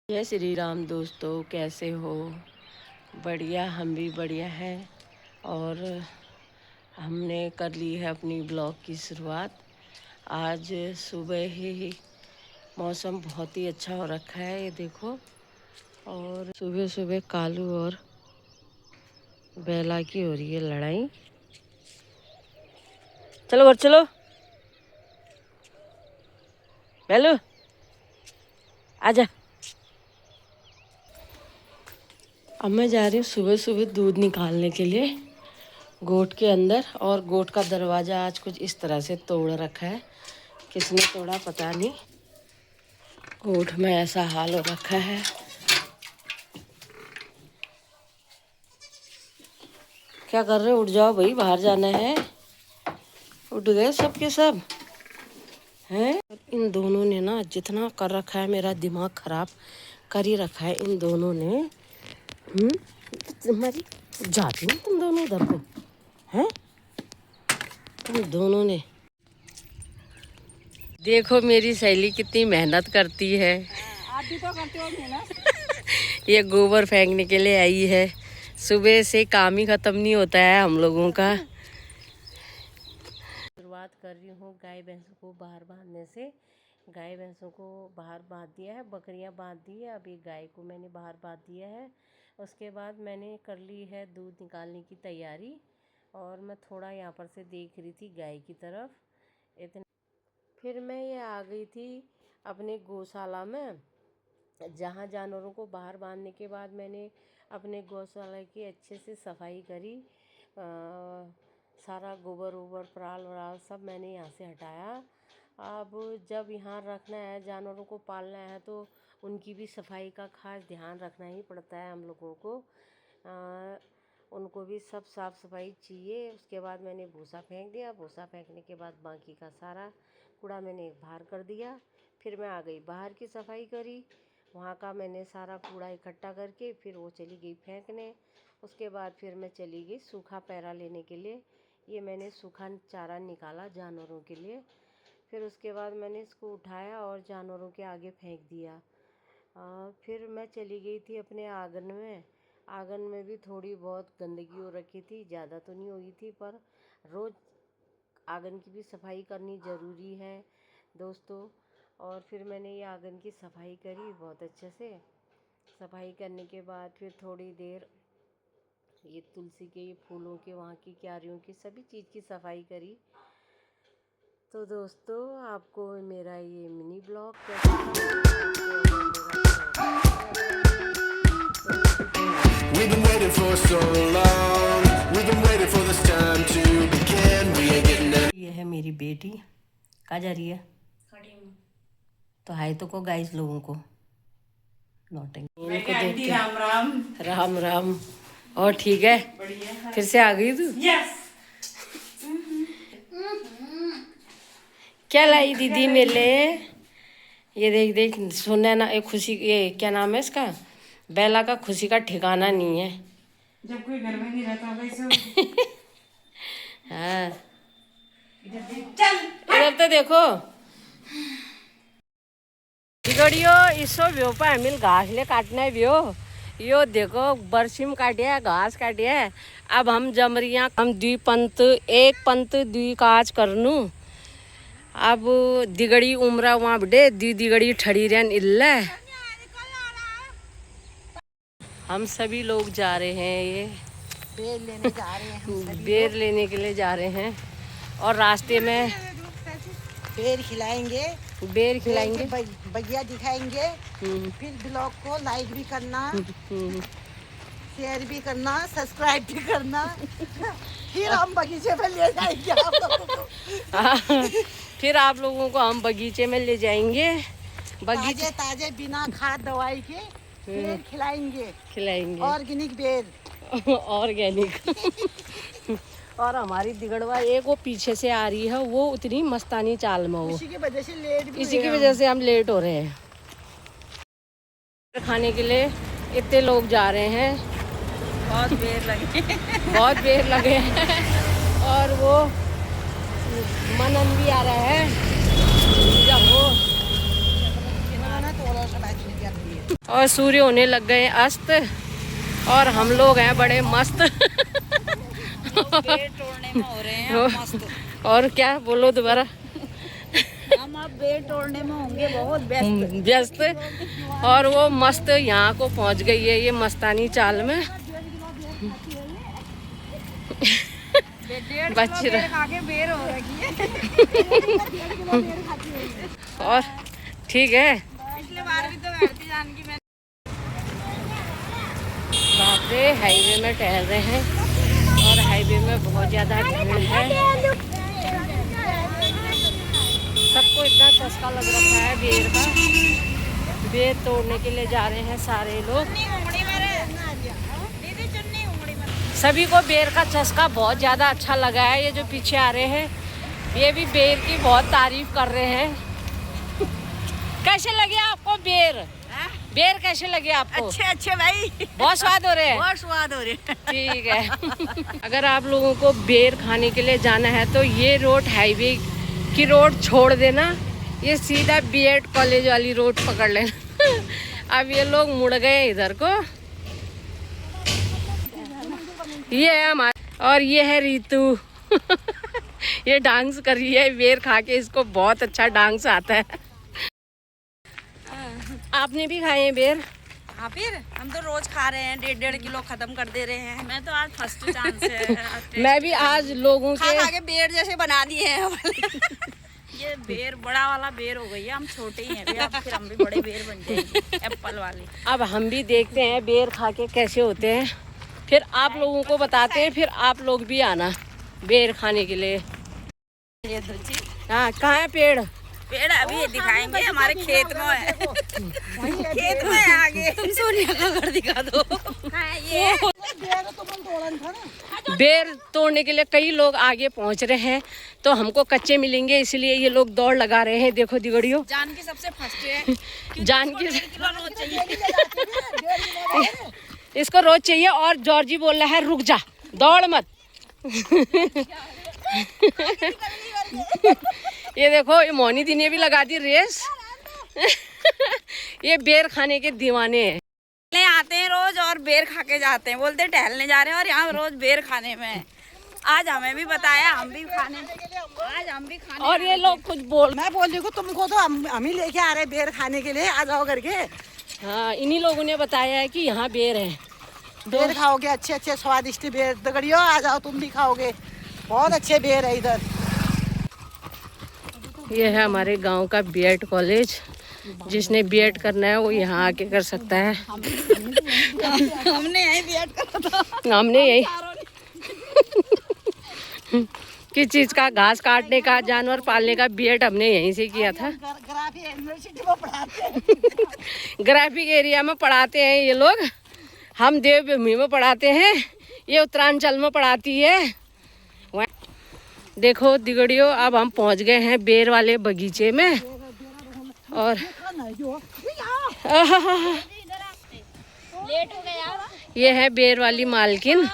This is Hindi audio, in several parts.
जय श्री राम दोस्तों, कैसे हो? बढ़िया, हम भी बढ़िया हैं। और हमने कर ली है अपनी ब्लॉग की शुरुआत। आज सुबह ही मौसम बहुत ही अच्छा हो रखा है, ये देखो। और सुबह सुबह कालू और बेला की हो रही है लड़ाई। चलो और चलो बेलू, आजा। अब मैं जा रही हूँ सुबह सुबह दूध निकालने के लिए गोट के अंदर। और गोट का दरवाज़ा आज कुछ इस तरह से तोड़ रखा है, किसने तोड़ा पता नहीं। गोट में ऐसा हाल हो रखा है। क्या कर रहे हो? उठ जाओ भाई, बाहर जाना है। उठ गए सब के सब हैं। इन दोनों ने ना जितना कर रखा है, मेरा दिमाग खराब कर ही रखा है इन दोनों ने। तुम्हारी जाती नहीं तुम दोनों उधर को हैं। तुम दोनों ने देखो मेरी सहेली कितनी मेहनत करती है। आप भी तो करते हो मेहनत। ये गोबर फेंकने के लिए आई है। सुबह से काम ही खत्म नहीं होता है हम लोगों का। शुरुआत कर रही हूँ गाय भैंसों को बाहर बांधने से। गाय भैंसों को बाहर बांध दिया है, बकरियाँ बांध दी है, अभी गाय को मैंने बाहर बांध दिया है। उसके बाद मैंने कर ली है दूध निकालने की तैयारी। और मैं थोड़ा यहाँ पर से देख रही थी गाय की तरफ। इतने फिर मैं ये आ गई थी अपने गौशाला में, जहाँ जानवरों को बाहर बांधने के बाद मैंने अपने गौशाला की अच्छे से सफाई करी। सारा गोबर वोबर पराल वराल सब मैंने यहाँ से हटाया। अब जब यहाँ रखना है, जानवरों को पालना है, तो उनकी भी सफाई का खास ध्यान रखना ही पड़ता है हम लोगों को। उनको भी सब साफ़ सफाई चाहिए। उसके बाद मैंने भूसा फेंक दिया। भूसा फेंकने के बाद बाकी का सारा कूड़ा मैंने बाहर कर दिया। फिर मैं आ गई, बाहर की सफाई करी, वहाँ का मैंने सारा कूड़ा इकट्ठा करके फिर वो चली गई फेंकने। उसके बाद फिर मैं चली गई सूखा पैरा लेने के लिए। ये मैंने सूखा चारा निकाला जानवरों के लिए। फिर उसके बाद मैंने इसको उठाया और जानवरों के आगे फेंक दिया। फिर मैं चली गई थी अपने आंगन में। आंगन में भी थोड़ी बहुत गंदगी हो रखी थी, ज़्यादा तो नहीं हुई थी, पर रोज़ आंगन की भी सफाई करनी ज़रूरी है दोस्तों। और फिर मैंने ये आंगन की सफाई करी बहुत अच्छे से। सफाई करने के बाद फिर थोड़ी देर ये तुलसी के, ये फूलों के, वहाँ की क्यारियों की, सभी चीज़ की सफाई करी। तो दोस्तों, आपको मेरा ये मिनी ब्लॉग कैसा We've been waiting for so long. We've been waiting for this time to begin. We ain't getting it. ये है मेरी बेटी। कहाँ जा रही है? तो हाय तो को गाइस लोगों को नोटिंग इनको देख के राम राम राम राम। और ठीक है, बढ़िया। फिर से आ गई तू? यस। क्या लाई दीदी मेरे लिए? ये देख देख, सुनना ना, एक खुशी, ये क्या नाम है इसका, बेला का खुशी का ठिकाना नहीं है। जब कोई घर में नहीं रहता वैसे। हाँ, चल इधर तो देखो। बिगड़ियो इसो व्यो पर मिल घास ले काटना है व्यो। यो देखो बरसिम काटिया है, घास काटिया है। अब हम जमरिया हम द्विपंत, एक पंत द्वि काज करनू। अब दिगड़ी उमरा वहाँ बड़े दी दिगड़ी ठड़ी रहन इल्ला। हम सभी लोग जा रहे हैं, ये बेर लेने जा रहे हैं हम सभी। बेर लेने के लिए जा रहे हैं। और रास्ते में बेर खिलाएंगे, बेर खिलाएंगे, बगिया दिखाएंगे। फिर ब्लॉग को लाइक भी करना, शेयर भी करना, सब्सक्राइब भी करना। फिर हम बगीचे में ले जाएंगे आप लोगों को। फिर आप लोगों को हम बगीचे में ले जाएंगे। ताजे ताजे बिना खाद दवाई के बेर खिलाएंगे। ऑर्गेनिक बेर। ऑर्गेनिक। और हमारी दिगड़वा एक वो पीछे से आ रही है, वो उतनी मस्तानी चाल में हो। इसी की वजह से लेट भी इसी की वजह से हम लेट हो रहे हैं। खाने के लिए इतने लोग जा रहे हैं, बहुत बेर लगे। बहुत बेर लगे हैं। और वो मनन भी आ रहा है, जब वो और सूर्य होने लग गए अस्त और हम लोग हैं बड़े मस्त। बेर तोड़ने में हो रहे हैं मस्त। और क्या बोलो दोबारा? हम अब बेर तोड़ने में होंगे बहुत व्यस्त। और वो मस्त यहाँ को पहुँच गई है ये मस्तानी चाल में। बच रहा बेर हो रखी है। और ठीक है। पिछले बार भी तो बैठती जान की मैं। बाप रे, हाईवे में टहल रहे हैं और हाईवे में बहुत ज़्यादा भीड़ है। सबको इतना चस्का लग रखा है बेर का। बेर तोड़ने के लिए जा रहे हैं सारे लोग। सभी को बेर का चस्का बहुत ज़्यादा अच्छा लगा है। ये जो पीछे आ रहे हैं ये भी बेर की बहुत तारीफ कर रहे हैं। कैसे लगे आपको बेर? बेर कैसे लगे आपको? अच्छे अच्छे भाई, बहुत स्वाद हो रहे हैं। बहुत स्वाद हो रहे हैं। ठीक है। अगर आप लोगों को बेर खाने के लिए जाना है तो ये रोड, हाईवे की रोड छोड़ देना, ये सीधा बीएड कॉलेज वाली रोड पकड़ लेना। अब ये लोग मुड़ गए इधर को। ये है हमारा, और ये है रीतू। ये डांस कर रही है बेर खा के, इसको बहुत अच्छा डांस आता है। आपने भी खाए हैं बेर? हाँ, फिर हम तो रोज खा रहे हैं, 1.5 किलो खत्म कर दे रहे हैं। मैं तो आज फर्स्ट चांस है। मैं भी आज लोगों के खा के बेर जैसे बना दिए हैं। ये बेर बड़ा वाला बेर हो गई है, हम छोटे ही हैं अभी, अब फिर हम भी बड़े बेर बन जाएंगे, एप्पल वाले। अब हम भी देखते हैं बेर खा के कैसे होते हैं, फिर आप लोगों को बताते हैं, फिर आप लोग भी आना बेर खाने के लिए। हाँ, कहाँ है पेड़? पेड़ अभी दिखाएंगे, हमारे खेत में है। खेत में है आगे। तुम सोनिया का घर दिखा दो। ये बेर तोड़ने के लिए कई लोग आगे पहुंच रहे हैं, तो हमको कच्चे मिलेंगे इसलिए ये लोग दौड़ लगा रहे हैं। देखो दिगड़ियों, जान की सबसे फर्स्ट है। जान की चाहिए। इसको रोज चाहिए। और जॉर्जी बोल रहा है रुक जा, दौड़ मत। ये देखो, ये मोनी दी ने भी लगा दी रेस। ये बेर खाने के दीवाने हैं। आते हैं रोज और बेर खा के जाते हैं, बोलते टहलने जा रहे हैं और यहाँ रोज बेर खाने में। आज हमें भी बताया, हम भी खाने, आज हम भी खाने। और ये लोग कुछ बोल, मैं बोल रही हूँ तुमको तो हम ही लेके आ रहे हैं बेर खाने के लिए, आ जाओ करके। हाँ, इन्हीं लोगों ने बताया है कि यहाँ बेर है। बेर खाओगे, अच्छे अच्छे स्वादिष्ट बेर। दगड़ियों आ जाओ, तुम भी खाओगे, बहुत अच्छे बेर है इधर। ये है हमारे गांव का बीएड कॉलेज। जिसने बीएड करना है वो यहाँ आके कर सकता है। हमने यही बीएड करा था। हमने यही किस चीज का, घास काटने का, जानवर पालने का बीएड हमने यहीं से किया था। ग्राफिक एरिया में पढ़ाते हैं ये लोग, हम देवभूमि में पढ़ाते हैं, ये उत्तरांचल में पढ़ाती है। देखो दिगड़ियों, अब हम पहुंच गए हैं बेर वाले बगीचे में। और ये है बेर वाली मालकिन।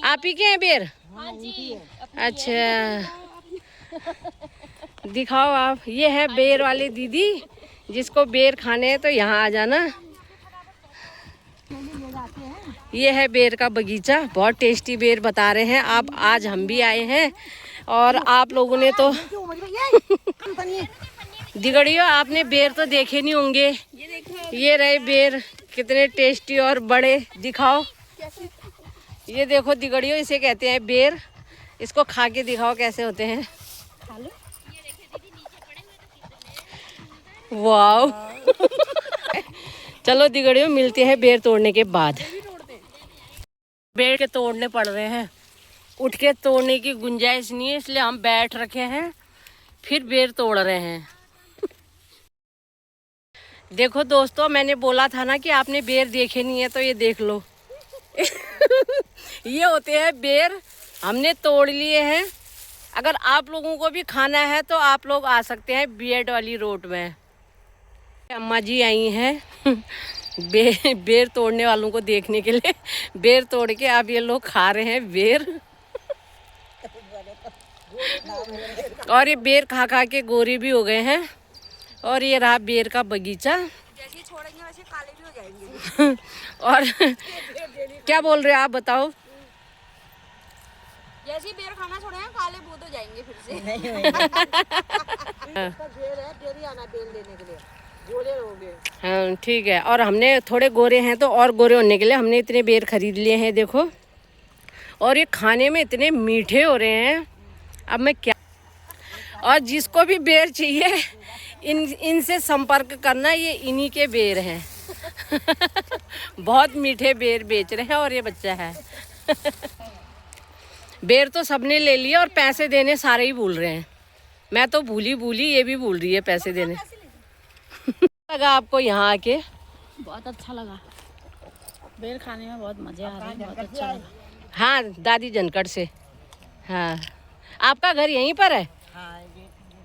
आप ही के हैं बेर? अच्छा, दिखाओ आप। ये है बेर वाली दीदी, जिसको बेर खाने हैं तो यहाँ आ जाना। ये है बेर का बगीचा, बहुत टेस्टी बेर बता रहे हैं आप। आज हम भी आए हैं और आप लोगों ने तो दिगड़ियों, आपने बेर तो देखे नहीं होंगे। ये रहे बेर, कितने टेस्टी और बड़े। दिखाओ, ये देखो दिगड़ियों, इसे कहते हैं बेर। इसको खा के दिखाओ कैसे होते हैं। वाओ। चलो दिगड़ियों, मिलते हैं बेर तोड़ने के बाद। बेर के तोड़ने पड़ रहे हैं, उठ के तोड़ने की गुंजाइश नहीं है, इसलिए हम बैठ रखे हैं, फिर बेर तोड़ रहे हैं। देखो दोस्तों, मैंने बोला था ना कि आपने बेर देखे नहीं है, तो ये देख लो। ये होते हैं बेर, हमने तोड़ लिए हैं। अगर आप लोगों को भी खाना है तो आप लोग आ सकते हैं बीएड वाली रोड में। अम्मा जी आई हैं बेर तोड़ने वालों को देखने के लिए। बेर तोड़ के अब ये लोग खा रहे हैं बेर। और ये बेर खा खा के गोरे भी हो गए हैं। और ये रहा बेर का बगीचा। जैसे छोड़ेंगे वैसे काले भी हो जाएंगे। और क्या बोल रहे हो आप, बताओ। जैसे ही बेर खाना छोड़े हैं काले भूत हो जाएंगे फिर से। बेर है, डेरी आना बेर लेने के लिए, गोरे हो गए। हाँ ठीक है। और हमने थोड़े गोरे हैं तो और गोरे होने के लिए हमने इतने बेर खरीद लिए हैं, देखो। और ये खाने में इतने मीठे हो रहे हैं, अब मैं क्या। और जिसको भी बेर चाहिए इनसे संपर्क करना, ये इन्हीं के बेर हैं। बहुत मीठे बेर बेच रहे हैं। और ये बच्चा है। बेर तो सबने ले लिया और पैसे देने सारे ही भूल रहे हैं। मैं तो भूली, ये भी भूल रही है पैसे देने। लगा आपको यहाँ आके? बहुत अच्छा लगा, बेर खाने में बहुत मजे आ रहे हैं, बहुत अच्छा लगा। हाँ, दादी जनकट से। हाँ, आपका घर यहीं पर है? हाँ,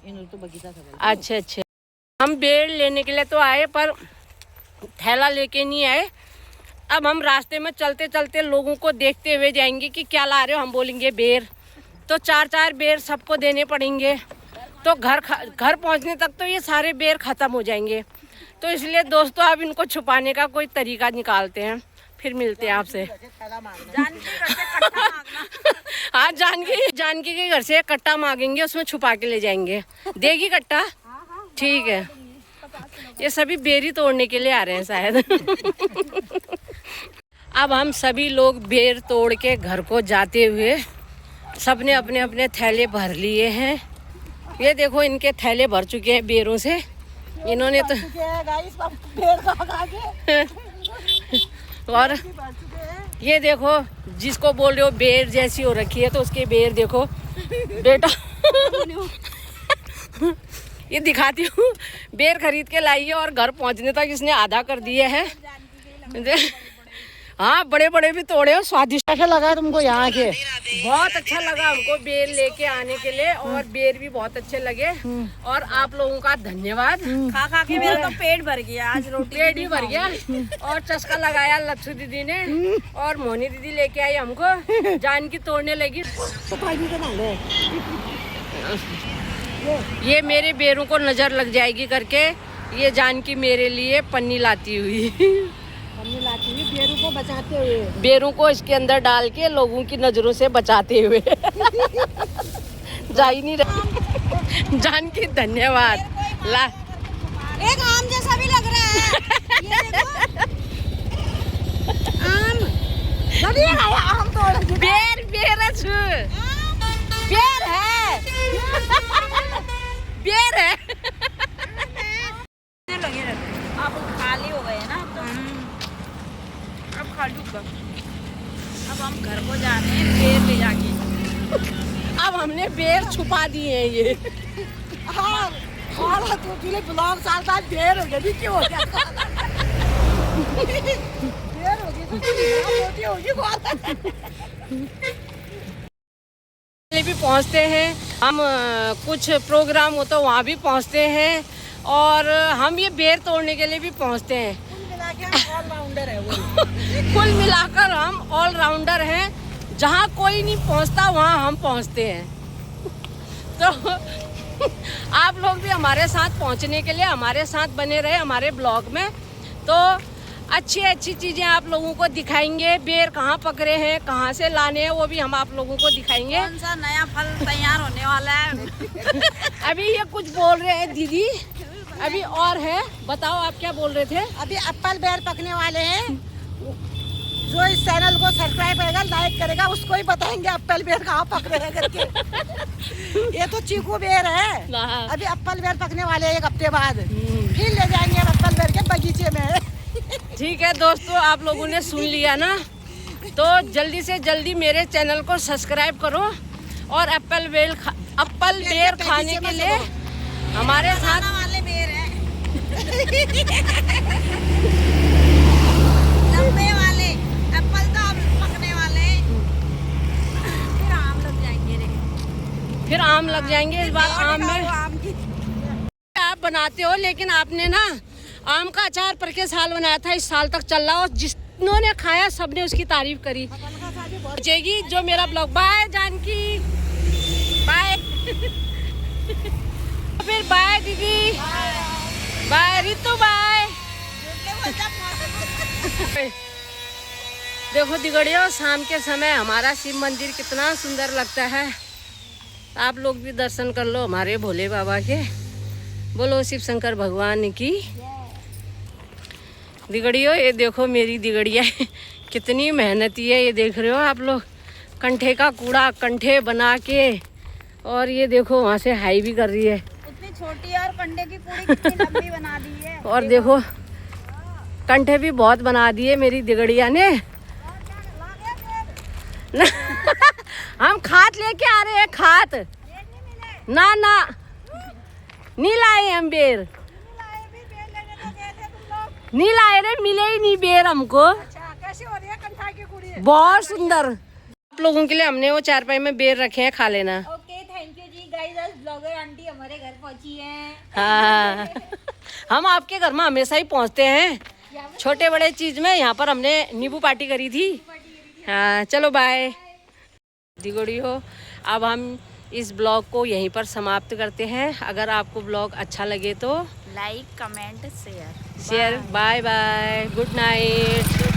ये तो बगीचा था। अच्छा अच्छा। हम बेर लेने के लिए तो आए, पर थैला लेके नहीं आए। अब हम रास्ते में चलते चलते लोगों को देखते हुए जाएंगे कि क्या ला रहे हो। हम बोलेंगे बेर, तो 4-4 बेर सबको देने पड़ेंगे। तो घर पहुंचने तक तो ये सारे बेर ख़त्म हो जाएंगे। तो इसलिए दोस्तों अब इनको छुपाने का कोई तरीका निकालते हैं, फिर मिलते हैं आपसे। हाँ, जानकी के घर से कट्टा मांगेंगे, उसमें छुपा के ले जाएंगे। देगी कट्टा? ठीक है। ये सभी बेरी तोड़ने के लिए आ रहे हैं शायद। अब हम सभी लोग बेर तोड़ के घर को जाते हुए सबने अपने अपने थैले भर लिए हैं। ये देखो, इनके थैले भर चुके हैं बेरों से। इन्होंने तो और ये देखो, जिसको बोल रहे हो बेर जैसी हो रखी है, तो उसके बेर देखो बेटा। ये दिखाती हूँ, बेर खरीद के लाई है और घर पहुँचने तक इसने आधा कर दिया है। हाँ, बड़े बड़े भी तोड़े हो। स्वादिष्ट कैसा लगा तुमको यहाँ के? बहुत अच्छा लगा हमको बेर लेके आने के लिए, और बेर भी बहुत अच्छे लगे। और आप लोगों का धन्यवाद। खा खा के मेरा तो पेट भर गया, आज रोटी पेट ही भर गया। और चस्का लगाया लच्छू दीदी ने, और मोनी दीदी लेके आई हमको। जानकी तोड़ने लगी। ये मेरे बेरों को नजर लग जाएगी करके ये जानकी मेरे लिए पन्नी लाती हुई। बेरों को बचाते हुए, बेरों को इसके अंदर डाल के लोगों की नजरों से बचाते हुए। जा ही नहीं रही। जानकी धन्यवाद। ला, एक आम जैसा भी लग रहा है। ये देखो, आम आम तोड़ बेर बेर है। बेर है। लगे रहते। अब खाली हो गए ना, अब तो अब खाली होगा। अब हम घर को जा रहे हैं बेर ले जाके। अब हमने बेर छुपा दिए हैं ये। हाँ, तो ब्लॉग साल बाद बेर हो गया। क्यों हो गया? बेर हो गई तो होगी। भी पहुंचते हैं हम, कुछ प्रोग्राम हो तो वहाँ भी पहुंचते हैं, और हम ये बेर तोड़ने के लिए भी पहुंचते हैं। ऑलराउंडर है वो। कुल मिलाकर हम ऑलराउंडर हैं। जहाँ कोई नहीं पहुंचता वहाँ हम पहुंचते हैं। तो आप लोग भी हमारे साथ पहुंचने के लिए हमारे साथ बने रहे हमारे ब्लॉग में। तो अच्छी अच्छी चीज़ें आप लोगों को दिखाएंगे। बेर कहाँ पकड़े हैं, कहाँ से लाने हैं, वो भी हम आप लोगों को दिखाएंगे। कौन सा नया फल तैयार होने वाला है। अभी ये कुछ बोल रहे हैं दीदी, अभी और है। बताओ आप क्या बोल रहे थे? अभी एप्पल बेर पकने वाले हैं। जो इस चैनल को सब्सक्राइब करेगा, लाइक करेगा, उसको ही बताएंगे एप्पल बेर कहाँ पक रहे हैं करके। ये तो चीकू बेर है। अभी एप्पल बेर पकने वाले हैं 1 हफ्ते बाद। फिर ले जाएंगे एप्पल बेर के बगीचे में। ठीक है दोस्तों, आप लोगों ने सुन लिया ना, तो जल्दी से जल्दी मेरे चैनल को सब्सक्राइब करो, और एप्पल बेर खाने के लिए हमारे साथ वाले बेर हैं। लंबे वाले एप्पल तो अब पकने वाले हैं। फिर आम लग जाएंगे रे। फिर आम लग जाएंगे। इस बार आम में आप बनाते हो, लेकिन आपने ना आम का अचार पर के साल बनाया था, इस साल तक चल रहा, और जिन्होंने खाया सबने उसकी तारीफ करी। बचेगी जो मेरा ब्लॉग। Bye Janaki, bye. फिर बाय दीदी, बाय रितु, बाय। देखो दिगड़ियों, शाम के समय हमारा शिव मंदिर कितना सुंदर लगता है। आप लोग भी दर्शन कर लो हमारे भोले बाबा के। बोलो शिव शंकर भगवान की। दिगड़ियों ये देखो मेरी दिगड़िया कितनी मेहनती है, ये देख रहे हो आप लोग। कंठे का कूड़ा कंठे बना के, और ये देखो वहाँ से हाई भी कर रही है। इतनी छोटी और कंडे की पूरी कितनी लंबी बना दी है। और देखो कंठे भी बहुत बना दिए मेरी दिगड़िया ने। हम खात लेके आ रहे हैं, खात ना ना नहीं लाए हम बेर, नहीं लाए रे, मिले ही नहीं बेर हमको। कैसी हो रही है कंठा की कुड़ी? बहुत सुंदर। आप लोगों के लिए हमने वो चारपाई में बेर रखे हैं, खा लेना। ओके थैंक यू जी गाइस, आज ब्लॉगर आंटी हमारे घर पहुंची हैं। हाँ हम आपके घर में हमेशा ही पहुंचते हैं, छोटे बड़े चीज में। यहाँ पर हमने नींबू पार्टी करी थी। हाँ चलो बाय दिगड़ियों। अब हम इस ब्लॉग को यहीं पर समाप्त करते हैं। अगर आपको ब्लॉग अच्छा लगे तो like comment share. Bye bye, good night.